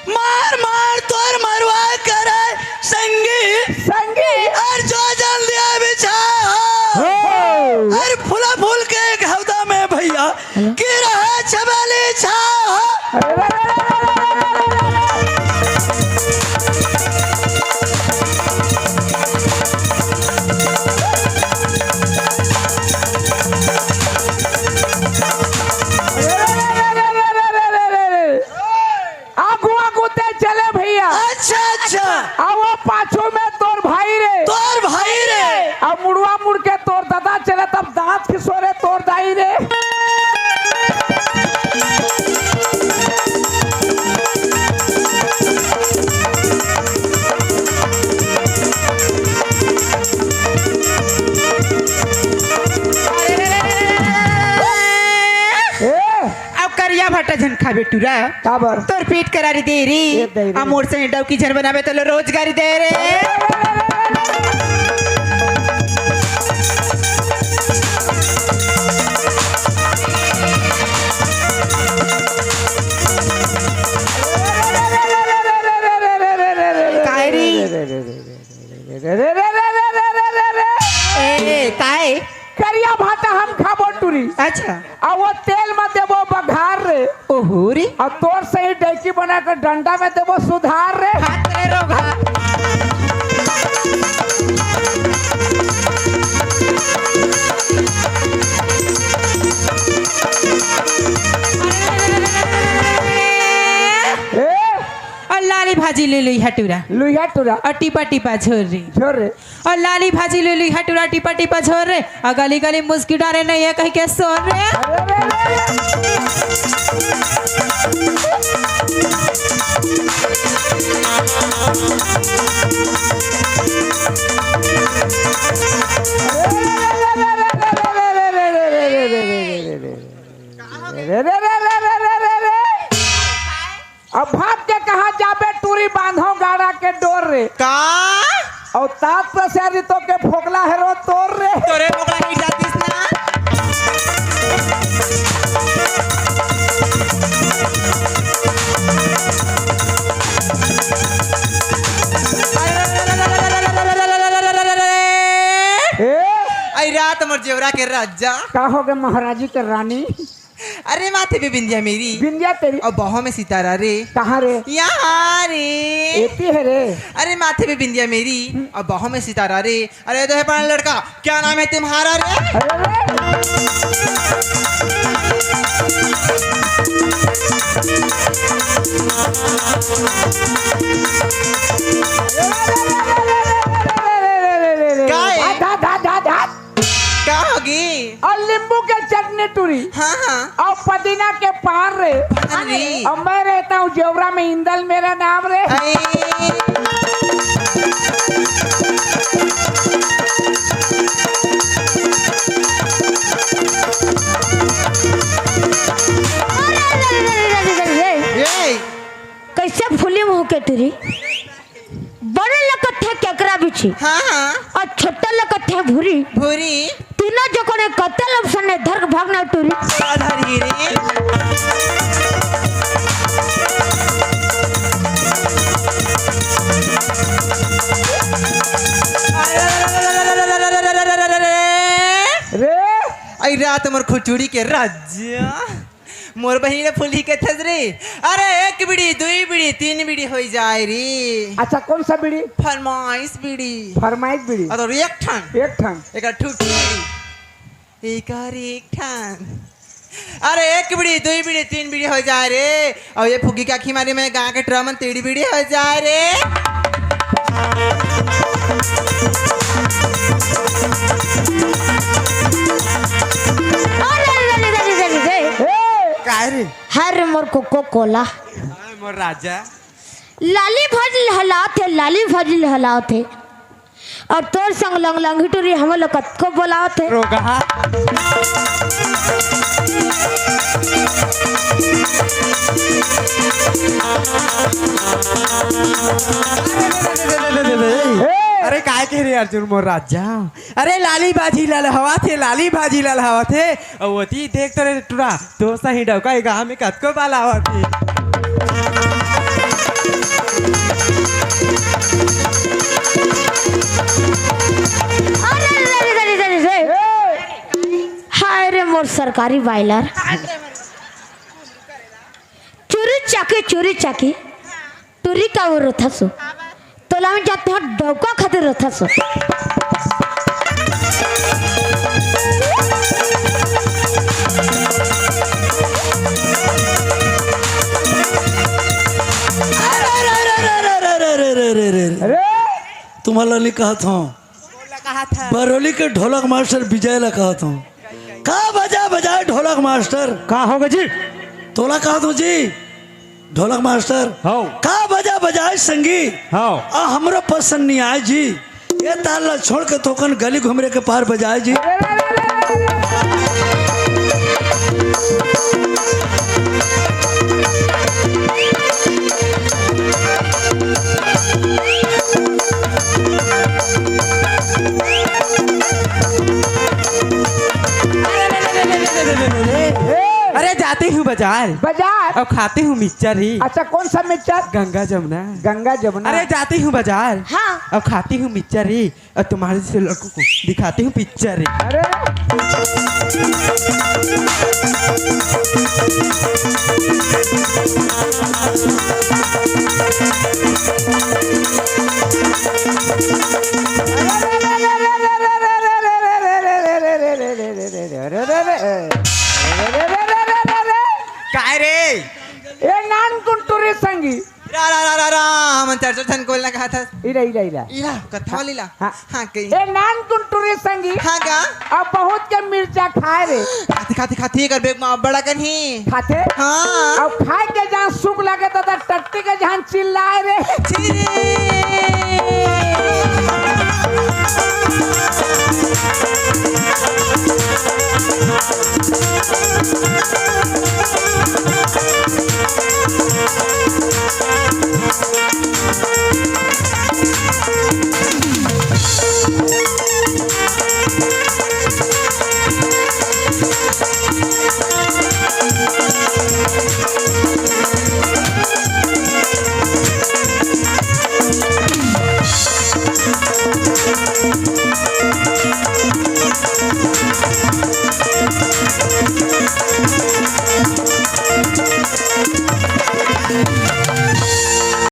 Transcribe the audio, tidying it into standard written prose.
मार मार तोर मरवा कर संगी संगी और जो जल दिया बिछा अरे फूला फूल के घवदा में भैया की रहा छबली छा भैया। अच्छा अच्छा। अब वो पाछू में तोर भाई रे। तोर भाई रे। अब मुड़वा मुड़ के तोर दादा चले तब दांत खिसोरे तोर दाई रे। भट्टा झन खाबे टूरा काबर तोर पेट करारी दे रे आ मोर से डव की झन बनावे तो रोजगारी दे रे। काय करिया भाटा हम खाबो टूरी। अच्छा आ वो तेल में देबो बघार रे। ओहो रे और तोर सही डैकी बना कर डंडा में देबो सुधार रे। हाथ रे रोगा लाली भाजी ले ली हटूरा लुइया टूरा और टिपा टिपा झोर रे झोर रे। और लाली भाजी ले ली हटूरा टिपा टिपा झोर रे और गली गली मुस्की डारे नहीं है कहीं के सोर रे। अब भाग के कहा जाबे टूरी बांधो गाड़ा के डोर रे का और तात प्रसारी तो के फोकला है रो तोर रे। तोरे मोगला ही जातीस ना आई रात मर जेवरा के राजा का हो गए महाराजी के रानी। अरे माथे पे बिंदिया मेरी बिंदिया तेरी और बाहों में सितारा रे। कहाँ रे यहाँ रे एती है रे। अरे माथे पे बिंदिया मेरी और बाहों में सितारा रे। अरे तो है पढ़ा लड़का क्या नाम है तुम्हारा रे। क्या होगी और नींबू के चटनी टूरी। हाँ हाँ और पुदीना के पान रे। अरे और मैं रहता हूँ जेवरा में इंदल मेरा नाम रे। कैसे फूली मुँह के तुरी बड़े लगत है केकरा बिछी। हाँ हाँ और छोटा लगत है भूरी भूरी तीनों जो कोने कतल ऑप्शन ने धर भागना टूरी। आधारी रे रे आई रात मोर खुचुड़ी के राजा मोर बहिनी ने फुली के थस रे। अरे एक बीड़ी दुई बीड़ी तीन बीड़ी हो जाए रे। अच्छा कौन सा बीड़ी फरमाइश बीड़ी फरमाइश बीड़ी और एक ठन एक ठन एक ठुठी एक ठन। अरे एक बीड़ी दुई बीड़ी तीन बीड़ी हो जाए रे और ये फुगी का खी मारी में गाँव के ट्रमन तेड़ी बीड़ी हो जाए रे। हर मोर कोको कोला मोर राजा लाली भाजी हलाते लाली भाजी हलाते और तोर संग लंग लंग टूरी हम लोग को बोलाते रोगा अरे काय कह रहे अर्जुन मोर राजा। अरे लाली भाजी लाल हवा थे लाली भाजी लाल हवा थे और वो थी देख तो रे टूरा तो सही डौका गाँव में कतको बाला हवा थी। हाय रे मोर सरकारी बाइलर चोरी चाकी टूरी का वो रथसो तोला में जाते हैं डौका खातिर रथसो। अरे तुम्हारा नहीं कहता हूँ, कहा था बरौली के ढोलक मास्टर विजय ला कहता हूँ। का बजा बजाए ढोलक मास्टर, का होगा जी? तोला कहता हूँ जी ढोलक मास्टर। हाँ का बजा बजाए संगीत हाँ आ हमरो पसंद नहीं आए जी। ये ताला छोड़ के तोकन गली घुमरे के पार बजाए जी। अरे जाते हूँ बाजार बाजार। और खाते हूँ मिक्सचर ही। अच्छा कौन सा मिक्सचर? गंगा जमुना। गंगा जमुना। अरे जाती हूँ बाजार हाँ और खाती हूँ मिक्सचर ही और तुम्हारे से लड़कों को दिखाती हूँ पिक्चर ही। अरे काय रे ए नान कुंटुरी संगी रा रा रा रा रा हम चर्चा थन कोल ना कहा था इला इला इला इला कथा लीला हाँ। हां कई ए नान कुंटुरी संगी हां का अब बहुत के मिर्चा खाए रे खाती खाती खाती कर बेग में बड़ा कन्ही खाते हां अब खाए के जहाँ सुख लगे तो टट्टी के जहाँ चिल्लाए रे